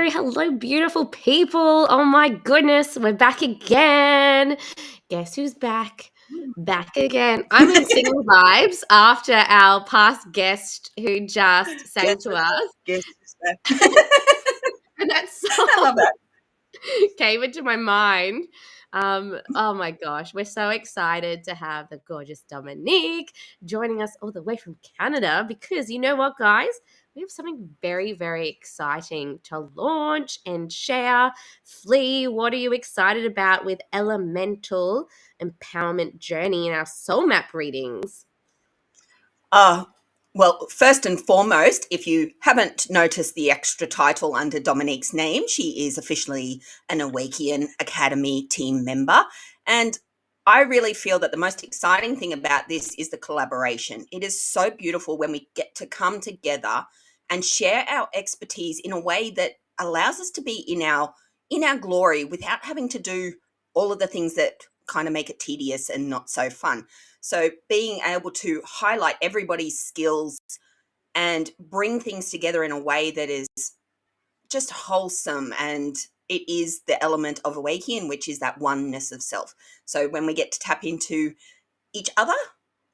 Hello, beautiful people. Oh my goodness, we're back again. Guess who's back? Back again. I'm in singing vibes after our past guest who just sang to us. Guess And that I love song that. came into my mind. Oh my gosh, we're so excited to have the gorgeous Dominique joining us all the way from Canada because you know what, guys? We have something very, very exciting to launch and share. Flea, what are you excited about with Elemental Empowerment Journey in our soul map readings? Well, first and foremost, if you haven't noticed the extra title under Dominique's name, she is officially an Awæcnian Academy team member. And I really feel that the most exciting thing about this is the collaboration. It is so beautiful when we get to come together and share our expertise in a way that allows us to be in our glory without having to do all of the things that kind of make it tedious and not so fun. So being able to highlight everybody's skills and bring things together in a way that is just wholesome, and it is the element of Awæcnian, which is that oneness of self. So when we get to tap into each other,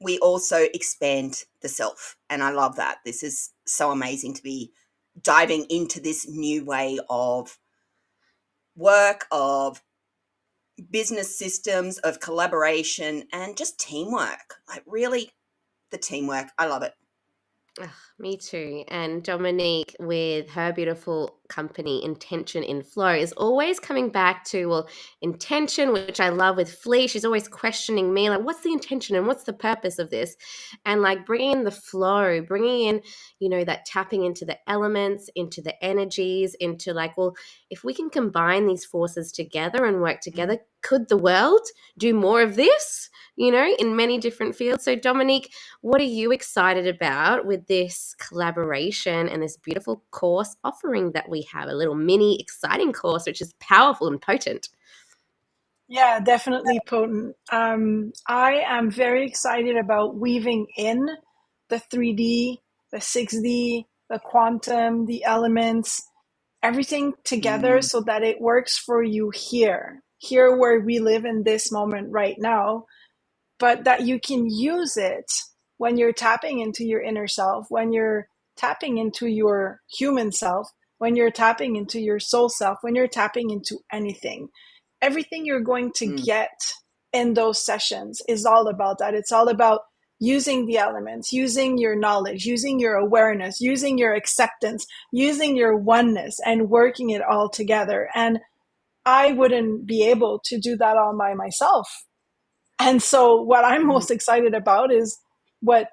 we also expand the self. And I love that. This is so amazing to be diving into this new way of work, of business systems, of collaboration, and just teamwork. Like really the teamwork. I love it. Ugh, me too. And Dominique, with her beautiful company, Intention in Flow, is always coming back to, well, intention, which I love with Flea. She's always questioning me, like, what's the intention and what's the purpose of this? And like bringing in the flow, bringing in, that tapping into the elements, into the energies, into like, well, if we can combine these forces together and work together, could the world do more of this, in many different fields? So, Dominique, what are you excited about with this collaboration and this beautiful course offering that we have? A little mini exciting course, which is powerful and potent. Yeah, definitely potent. I am very excited about weaving in the 3D, the 6D, the quantum, the elements, everything together so that it works for you here where we live in this moment right now, but that you can use it when you're tapping into your inner self, when you're tapping into your human self, when you're tapping into your soul self, when you're tapping into anything. Everything you're going to get in those sessions is all about that. It's all about using the elements, using your knowledge, using your awareness, using your acceptance, using your oneness, and working it all together. And I wouldn't be able to do that all by myself. And so what I'm most excited about is what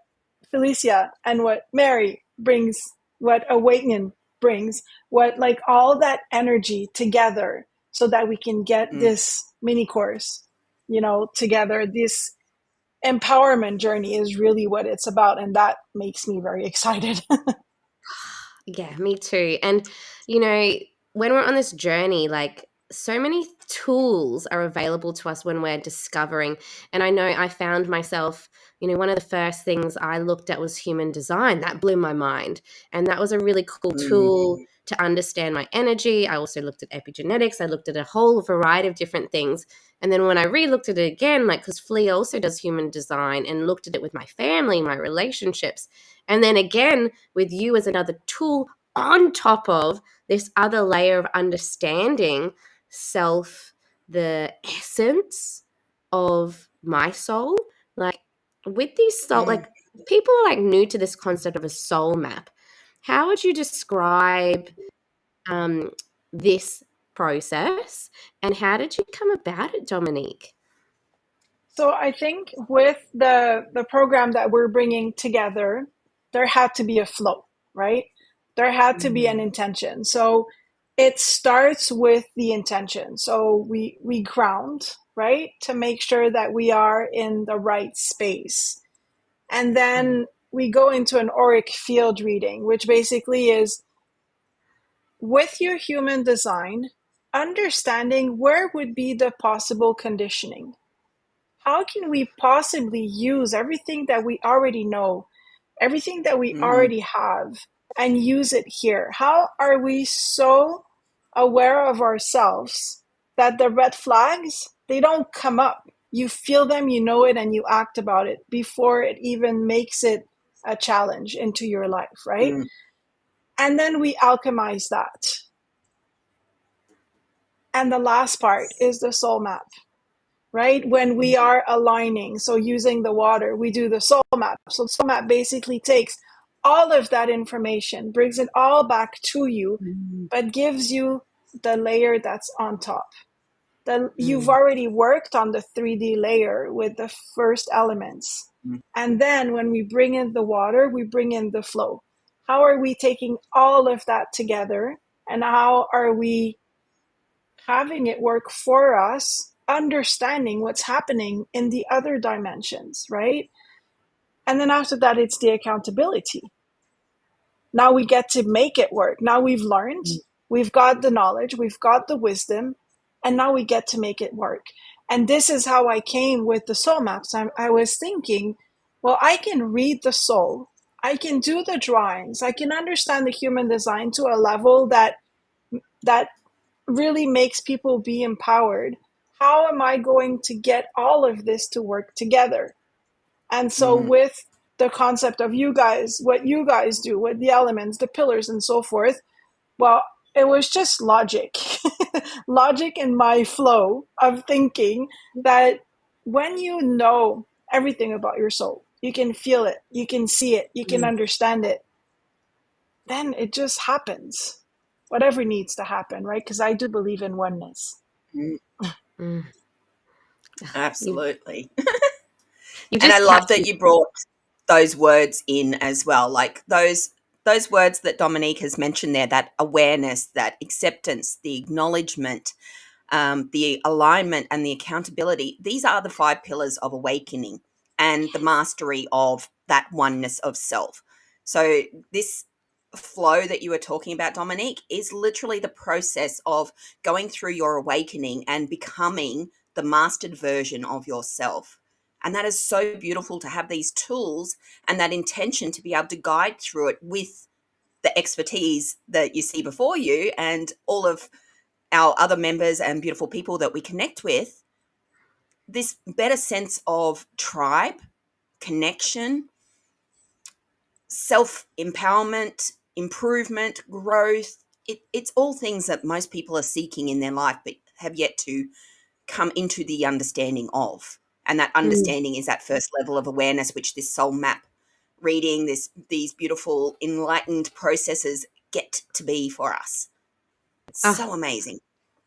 Felicia and what Mary brings, what Awæcnian brings, what like all that energy together so that we can get this mini course, together. This empowerment journey is really what it's about. And that makes me very excited. Yeah, me too. And, when we're on this journey, like so many tools are available to us when we're discovering. And I know I found myself, one of the first things I looked at was human design. That blew my mind. And that was a really cool tool to understand my energy. I also looked at epigenetics. I looked at a whole variety of different things. And then when I re-looked at it again, like, because Flea also does human design, and looked at it with my family, my relationships. And then again, with you as another tool on top of this other layer of understanding self, the essence of my soul. Like with these soul, like people are like new to this concept of a soul map. How would you describe this process, and how did you come about it, Dominique? So I think with the program that we're bringing together, there had to be a flow, right? There had to be an intention. So it starts with the intention. So we ground, right, to make sure that we are in the right space. And then we go into an auric field reading, which basically is with your human design, understanding where would be the possible conditioning. How can we possibly use everything that we already know, everything that we already have, and use it here? How are we so aware of ourselves that the red flags, they don't come up? You feel them, you know it, and you act about it before it even makes it a challenge into your life, right? And then we alchemize that. And the last part is the soul map, right? When we are aligning, so using the water, we do the soul map. So the soul map basically takes all of that information, brings it all back to you, but gives you the layer that's on top. You've already worked on the 3D layer with the first elements. And then when we bring in the water, we bring in the flow. How are we taking all of that together? And how are we having it work for us, understanding what's happening in the other dimensions, right? And then after that, it's the accountability. Now we get to make it work. Now we've learned, we've got the knowledge, we've got the wisdom, and now we get to make it work. And this is how I came with the soul maps. I was thinking, well, I can read the soul, I can do the drawings, I can understand the human design to a level that really makes people be empowered. How am I going to get all of this to work together? And so with the concept of you guys, what you guys do with the elements, the pillars and so forth, well, it was just logic. Logic in my flow of thinking that when you know everything about your soul, you can feel it, you can see it, you can understand it, then it just happens. Whatever needs to happen, right? Because I do believe in oneness. Mm. Absolutely. You And I just love tapped that you brought those words in as well, like those words that Dominique has mentioned there, that awareness, that acceptance, the acknowledgement, the alignment and the accountability. These are the 5 pillars of awakening and the mastery of that oneness of self. So this flow that you were talking about, Dominique, is literally the process of going through your awakening and becoming the mastered version of yourself. And that is so beautiful to have these tools and that intention to be able to guide through it with the expertise that you see before you and all of our other members and beautiful people that we connect with. This better sense of tribe, connection, self-empowerment, improvement, growth. It's all things that most people are seeking in their life but have yet to come into the understanding of. And that understanding is that first level of awareness, which this soul map reading, these beautiful enlightened processes get to be for us. It's so amazing.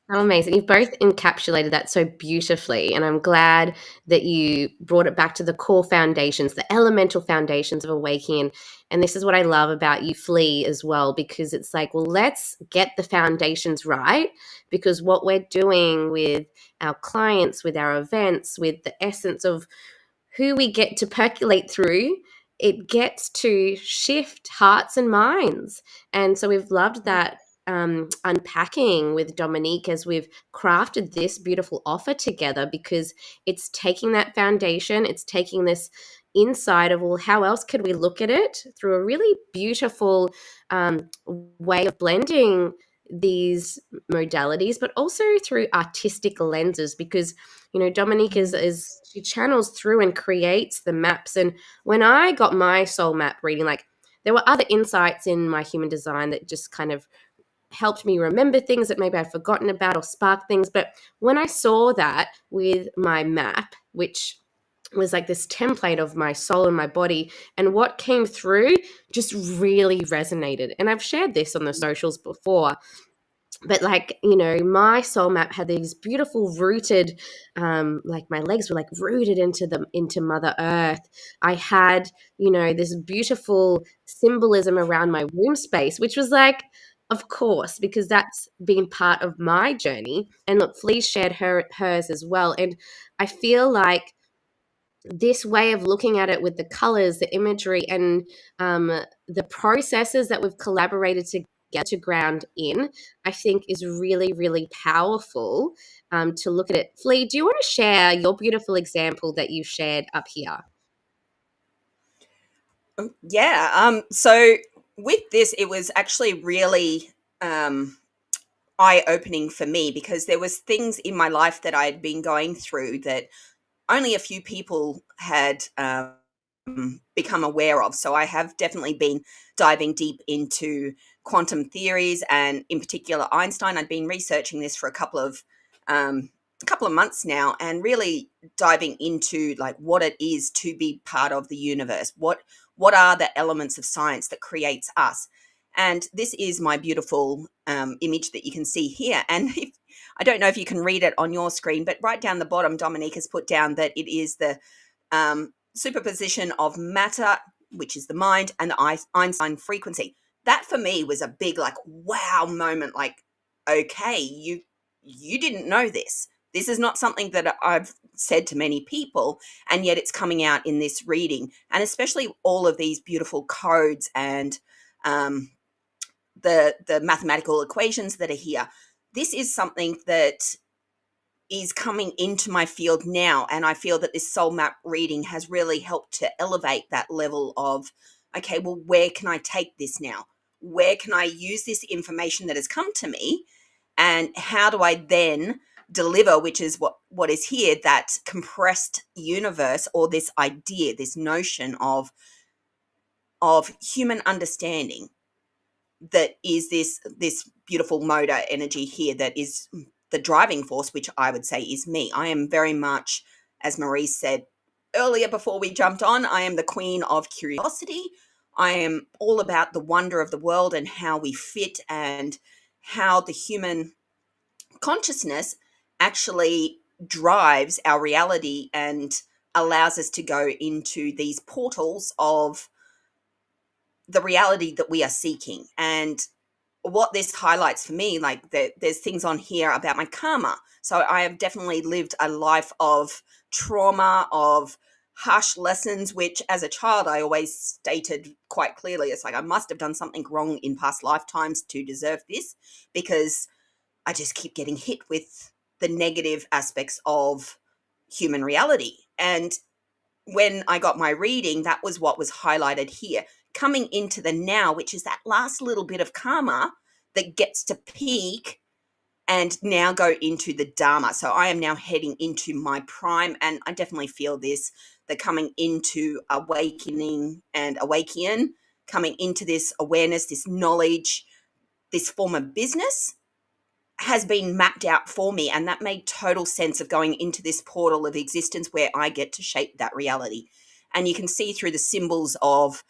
Oh, amazing. You've both encapsulated that so beautifully, and I'm glad that you brought it back to the core foundations, the elemental foundations of awakening. And this is what I love about you, Flea, as well, because it's like, well, let's get the foundations right, because what we're doing with our clients, with our events, with the essence of who we get to percolate through, it gets to shift hearts and minds. And so we've loved that unpacking with Dominique as we've crafted this beautiful offer together, because it's taking that foundation, it's taking this inside of, well, how else could we look at it through a really beautiful way of blending these modalities, but also through artistic lenses, because Dominique is she channels through and creates the maps. And when I got my soul map reading, like there were other insights in my human design that just kind of helped me remember things that maybe I'd forgotten about or sparked things. But when I saw that with my map, which was like this template of my soul and my body, and what came through just really resonated. And I've shared this on the socials before, but like, you know, my soul map had these beautiful rooted, like my legs were like rooted into Mother Earth. I had, you know, this beautiful symbolism around my womb space, which was like, of course, because that's been part of my journey. And look, Flea shared hers as well. And I feel like this way of looking at it with the colors, the imagery, and the processes that we've collaborated together to ground in, I think is really, really powerful to look at it. Flea, do you want to share your beautiful example that you shared up here? Yeah. So with this, it was actually really eye-opening for me, because there was things in my life that I had been going through that only a few people had become aware of. So I have definitely been diving deep into quantum theories, and in particular Einstein. I've been researching this for a couple of months now, and really diving into like what it is to be part of the universe. What are the elements of science that creates us? And this is my beautiful image that you can see here. And I don't know if you can read it on your screen, but right down the bottom, Dominique has put down that it is the superposition of matter, which is the mind, and the Einstein frequency. That for me was a big like wow moment. Like, okay, you didn't know this. This is not something that I've said to many people, and yet it's coming out in this reading, and especially all of these beautiful codes and the mathematical equations that are here. This is something that is coming into my field now, and I feel that this soul map reading has really helped to elevate that level of, okay, well, where can I take this now? Where can I use this information that has come to me, and how do I then deliver, which is what is here, that compressed universe, or this idea, this notion of human understanding, that is this beautiful motor energy here, that is the driving force, which I would say is me. I am very much, as Marie said earlier before we jumped on, I am the queen of curiosity. I am all about the wonder of the world and how we fit, and how the human consciousness actually drives our reality and allows us to go into these portals of the reality that we are seeking. And what this highlights for me, like there's things on here about my karma. So I have definitely lived a life of trauma, of harsh lessons, which as a child I always stated quite clearly, it's like I must have done something wrong in past lifetimes to deserve this, because I just keep getting hit with the negative aspects of human reality. And when I got my reading, that was what was highlighted here. Coming into the now, which is that last little bit of karma that gets to peak and now go into the Dharma. So I am now heading into my prime, and I definitely feel this, the coming into awakening and Awæcnian, coming into this awareness, this knowledge, this form of business has been mapped out for me, and that made total sense of going into this portal of existence where I get to shape that reality. And you can see through the symbols of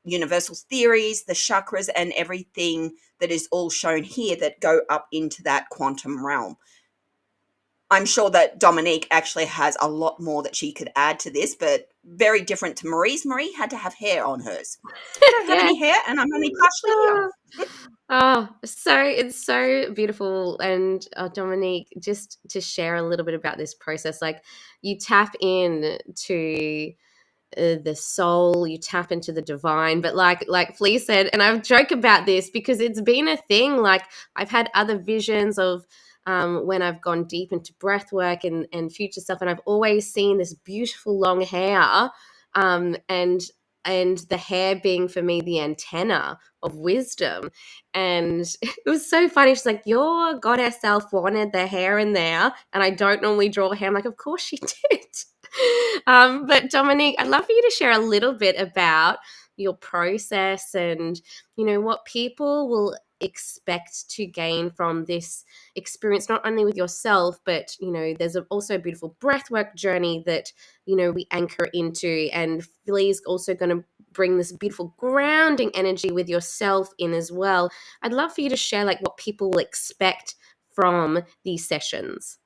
universal theories, the chakras, and everything that is all shown here that go up into that quantum realm. I'm sure that Dominique actually has a lot more that she could add to this, but very different to Marie's. Marie had to have hair on hers. I don't have any hair, and I'm only partially here. Oh, so it's so beautiful. And Dominique, just to share a little bit about this process, like you tap in to the soul, you tap into the divine, but like Flea said, and I've joked about this because it's been a thing, like I've had other visions of when I've gone deep into breath work and future stuff, and I've always seen this beautiful long hair, and the hair being for me the antenna of wisdom. And it was so funny. She's like, your goddess self wanted the hair in there, and I don't normally draw hair. I'm like, of course she did. But Dominique, I'd love for you to share a little bit about your process, and you know what people will expect to gain from this experience, not only with yourself, but there's also a beautiful breathwork journey that we anchor into, and Philly's also going to bring this beautiful grounding energy with yourself in as well. I'd love for you to share like what people will expect from these sessions.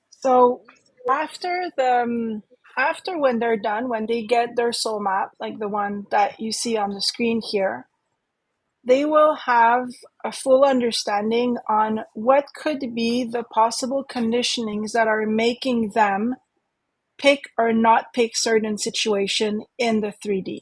So after when they're done, when they get their soul map, like the one that you see on the screen here, they will have a full understanding on what could be the possible conditionings that are making them pick or not pick certain situation in the 3D.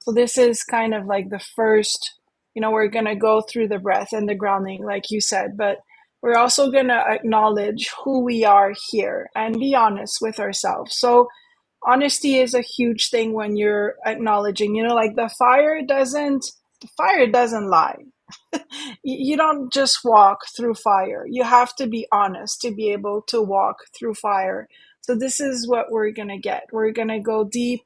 So this is kind of like the first, we're going to go through the breath and the grounding, like you said, but we're also going to acknowledge who we are here and be honest with ourselves. So honesty is a huge thing when you're acknowledging, like the fire doesn't lie. You don't just walk through fire. You have to be honest to be able to walk through fire. So this is what we're going to get. We're going to go deep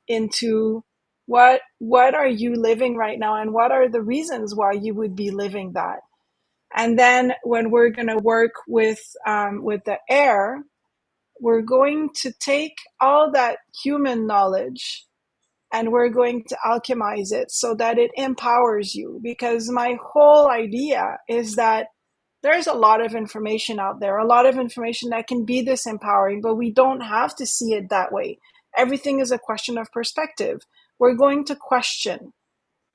into what are you living right now, and what are the reasons why you would be living that. And then when we're going to work with the air, we're going to take all that human knowledge and we're going to alchemize it so that it empowers you. Because my whole idea is that there's a lot of information out there, a lot of information that can be this empowering, but we don't have to see it that way. Everything is a question of perspective. We're going to question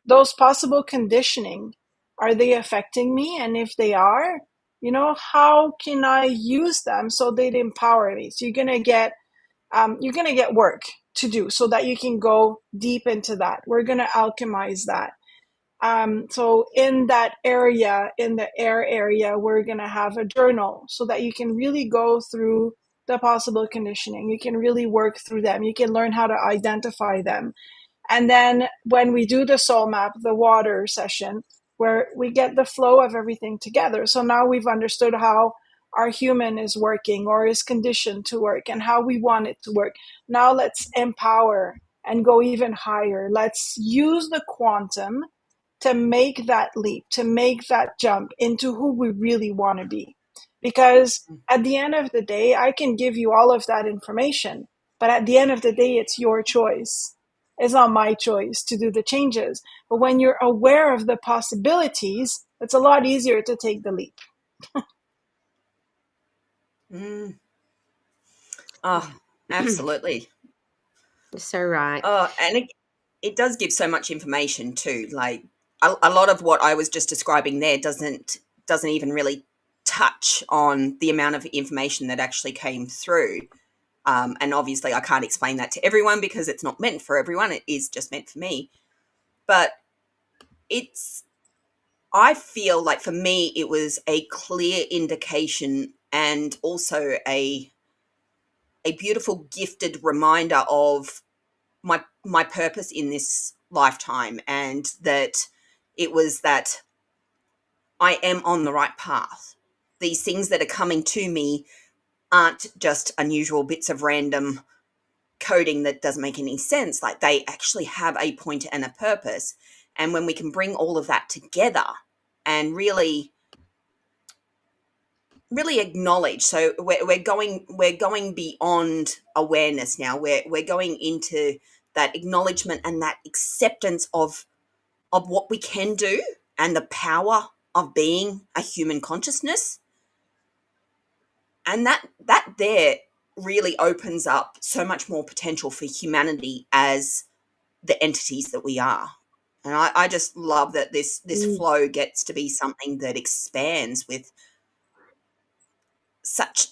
those possible conditioning. Are they affecting me? And if they are, how can I use them so they'd empower me? So you're gonna get work to do so that you can go deep into that. We're gonna alchemize that. So in that area, in the air area, we're going to have a journal so that you can really go through the possible conditioning. You can really work through them. You can learn how to identify them. And then when we do the soul map, the water session, where we get the flow of everything together. So now we've understood how our human is working or is conditioned to work and how we want it to work. Now let's empower and go even higher. Let's use the quantum to make that leap, to make that jump into who we really want to be. Because at the end of the day, I can give you all of that information, but at the end of the day, it's your choice. It's not my choice to do the changes. But when you're aware of the possibilities, it's a lot easier to take the leap. Oh, absolutely. So right. Oh, and it does give so much information too. Like a lot of what I was just describing there doesn't even really touch on the amount of information that actually came through. And obviously, I can't explain that to everyone because it's not meant for everyone. It is just meant for me. But I feel like for me, it was a clear indication and also a beautiful, gifted reminder of my purpose in this lifetime, and that it was that I am on the right path. These things that are coming to me aren't just unusual bits of random coding that doesn't make any sense. Like, they actually have a point and a purpose. And when we can bring all of that together and really acknowledge, so we're going beyond awareness now. We're going into that acknowledgement and that acceptance of what we can do and the power of being a human consciousness. And that there really opens up so much more potential for humanity as the entities that we are. And I just love that this flow gets to be something that expands with such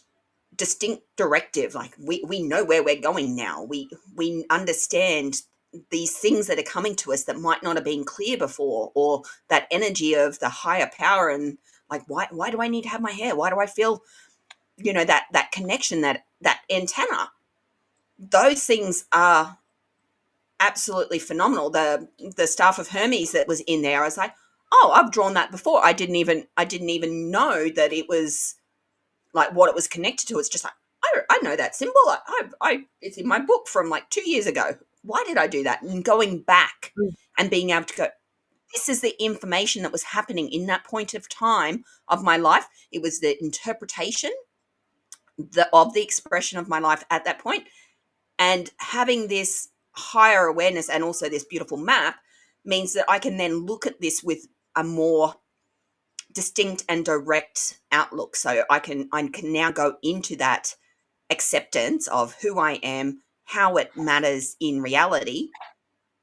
distinct directive. Like, we know where we're going now. We understand these things that are coming to us that might not have been clear before, or that energy of the higher power. And like, why do I need to have my hair? Why do I feel, that connection, that antenna? Those things are absolutely phenomenal. The staff of Hermes that was in there, I was like, oh, I've drawn that before. I didn't even know that it was like what it was connected to. It's just like, I know that symbol. It's in my book from like 2 years ago. Why did I do that? And going back and being able to go, this is the information that was happening in that point of time of my life. It was the interpretation of the expression of my life at that point. And having this higher awareness and also this beautiful map means that I can then look at this with a more distinct and direct outlook. So I can now go into that acceptance of who I am, how it matters in reality,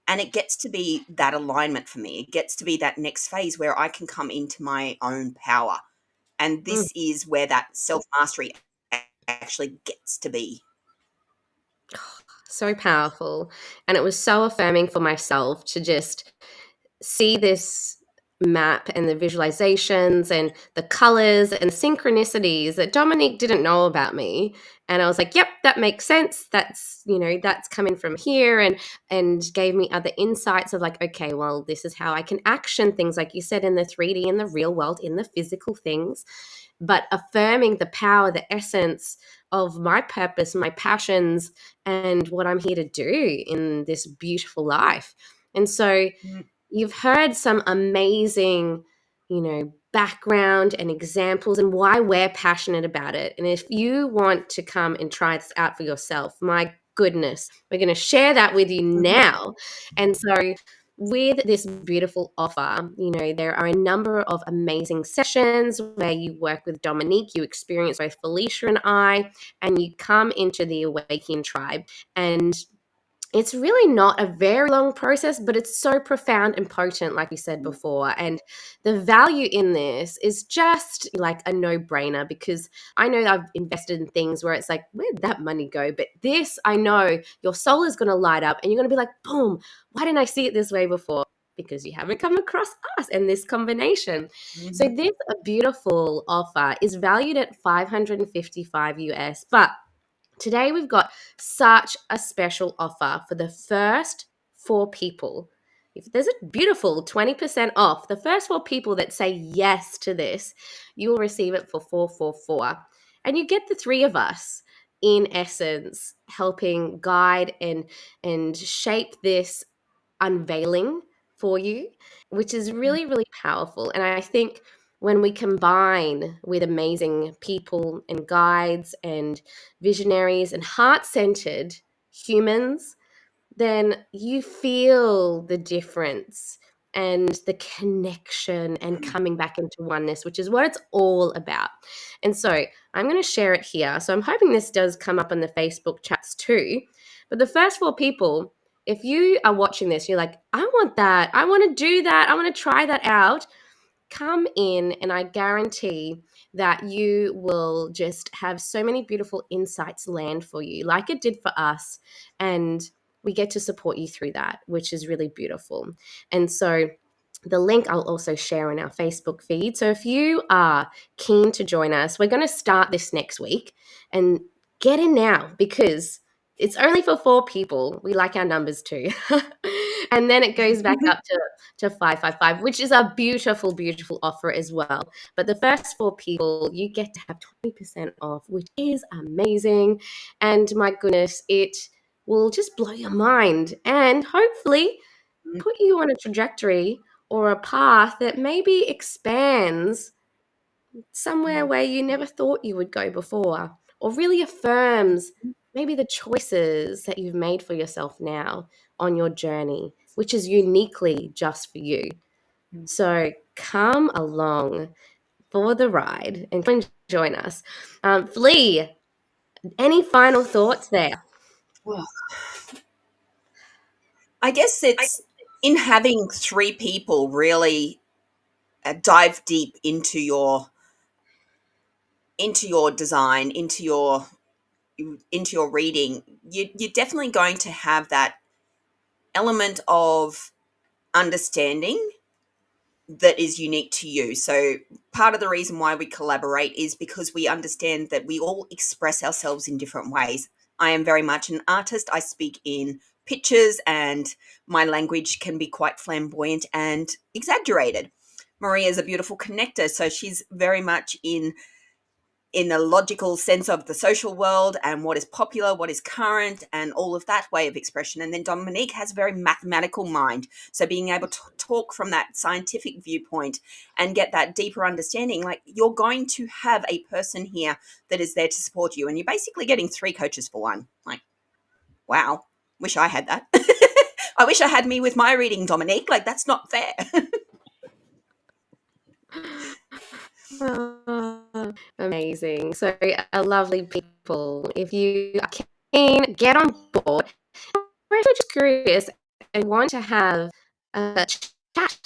and it gets to be that alignment for me. It gets to be that next phase where I can come into my own power. And Mm. this is where that self-mastery actually gets to be. So powerful. And it was so affirming for myself to just see this map and the visualizations and the colors and synchronicities that Dominique didn't know about me. And I was like, yep, that makes sense. That's, that's coming from here, and gave me other insights of like, okay, well, this is how I can action things, like you said, in the 3D, in the real world, in the physical things, but affirming the power, the essence of my purpose, my passions, and what I'm here to do in this beautiful life. And so you've heard some amazing, background and examples and why we're passionate about it. And if you want to come and try this out for yourself, my goodness, we're going to share that with you now. And so with this beautiful offer, there are a number of amazing sessions where you work with Dominique, you experience both Felicia and you come into the Awæcnian tribe. And it's really not a very long process, but it's so profound and potent, like we said before. And the value in this is just like a no-brainer, because I know I've invested in things where it's like, where'd that money go? But this, I know your soul is going to light up and you're going to be like, boom, why didn't I see it this way before? Because you haven't come across us and this combination. So this beautiful offer is valued at 555 US, but today we've got such a special offer for the first 4 people. If there's a beautiful 20% off, the first 4 people that say yes to this, you will receive it for 444. And you get the 3 of us, in essence, helping guide and shape this unveiling for you, which is really, really powerful. And I think when we combine with amazing people and guides and visionaries and heart-centered humans, then you feel the difference and the connection and coming back into oneness, which is what it's all about. And so I'm going to share it here. So I'm hoping this does come up on the Facebook chats too. But the first 4 people, if you are watching this, you're like, I want that. I want to do that. I want to try that out. Come in, and I guarantee that you will just have so many beautiful insights land for you, like it did for us. And we get to support you through that, which is really beautiful. And so the link I'll also share in our Facebook feed. So if you are keen to join us, we're going to start this next week, and get in now, because it's only for 4 people. We like our numbers too. And then it goes back up to 555, which is a beautiful, beautiful offer as well. But the first 4 people, you get to have 20% off, which is amazing. And my goodness, it will just blow your mind and hopefully put you on a trajectory or a path that maybe expands somewhere where you never thought you would go before, or really affirms maybe the choices that you've made for yourself now on your journey, which is uniquely just for you. So come along for the ride and come and join us. Flea, any final thoughts there? Well, I guess it's in having 3 people really dive deep into your design, into your reading. You're definitely going to have that element of understanding that is unique to you. So part of the reason why we collaborate is because we understand that we all express ourselves in different ways. I am very much an artist. I speak in pictures and my language can be quite flamboyant and exaggerated. Maria is a beautiful connector, so she's very much in in a logical sense of the social world and what is popular, what is current, and all of that way of expression. And then Dominique has a very mathematical mind. So being able to talk from that scientific viewpoint and get that deeper understanding, like you're going to have a person here that is there to support you. And you're basically getting 3 coaches for one. Like, wow, wish I had that. I wish I had me with my reading, Dominique. Like, that's not fair. Amazing. So, lovely people. If you are keen, get on board. Or if you're just curious and want to have a chat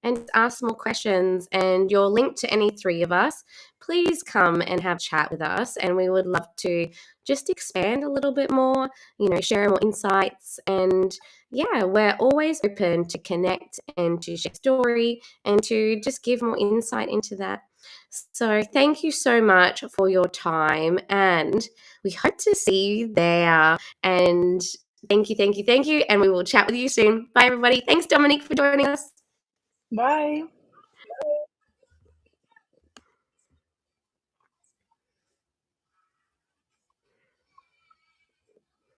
and ask more questions, and you're linked to any 3 of us, please come and have a chat with us. And we would love to just expand a little bit more, share more insights. And yeah, we're always open to connect and to share story and to just give more insight into that. So thank you so much for your time, and we hope to see you there. And thank you. And we will chat with you soon. Bye, everybody. Thanks, Dominique, for joining us. Bye.